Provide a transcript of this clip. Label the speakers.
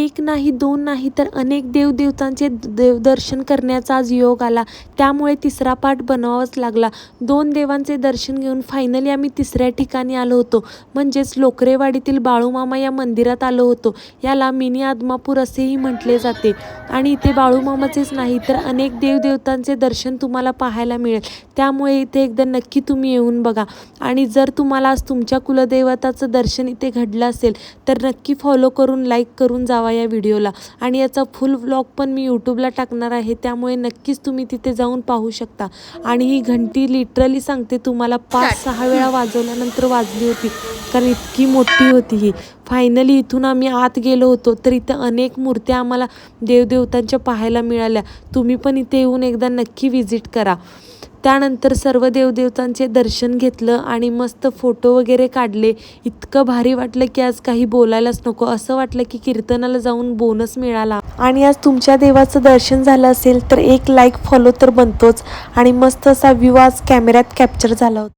Speaker 1: एक नाही, दोन नाही, तर अनेक देवदेवतांचे देवदर्शन करण्याचा आज योग आला. त्यामुळे तिसरा पार्ट बनवावाच लागला. 2 देवांचे दर्शन घेऊन फायनली आम्ही तिसऱ्या ठिकाणी आलो होतो, म्हणजेच लोकरेवाडीतील बाळूमामा या मंदिरात आलो होतो. याला मिनी आदमापूर असेही म्हटले जाते आणि इथे बाळूमामाचेच नाही तर अनेक देवदेवतांचे दर्शन तुम्हाला पाहायला मिळेल. त्यामुळे इथे एकदा नक्की तुम्ही येऊन बघा. आणि जर तुम्हाला आज तुमच्या कुलदैवताचं दर्शन इथे घडलं असेल तर नक्की फॉलो करून लाईक करून जावा या व्हिडिओला. आणि याचा फुल व्लॉग पण मी यूट्यूबला टाकणार आहे, त्यामुळे नक्कीच तुम्ही तिथे जाऊन पाहू शकता. आणि ही घंटी लिटरली सांगते तुम्हाला 5-6 वेळा वाजवल्यानंतर वाजली होती, कारण इतकी मोठी होती ही. फायनली इथून आम्ही आत गेलो होतो तर इथं अनेक मूर्त्या आम्हाला देवदेवतांच्या पाहायला मिळाल्या. तुम्ही पण इथे येऊन एकदा नक्की व्हिजिट करा. त्यानंतर सर्व देवदेवतांचे दर्शन घेतलं आणि मस्त फोटो वगैरे काढले. इतकं भारी वाटलं की आज काही बोलायलाच नको, असं वाटलं की कीर्तनाला जाऊन बोनस मिळाला. आणि आज तुमच्या देवाचं दर्शन झालं असेल तर एक लाईक फॉलो तर बनतोच. आणि मस्त असा व्ह्यू आज कॅमेऱ्यात कॅप्चर झाला होता.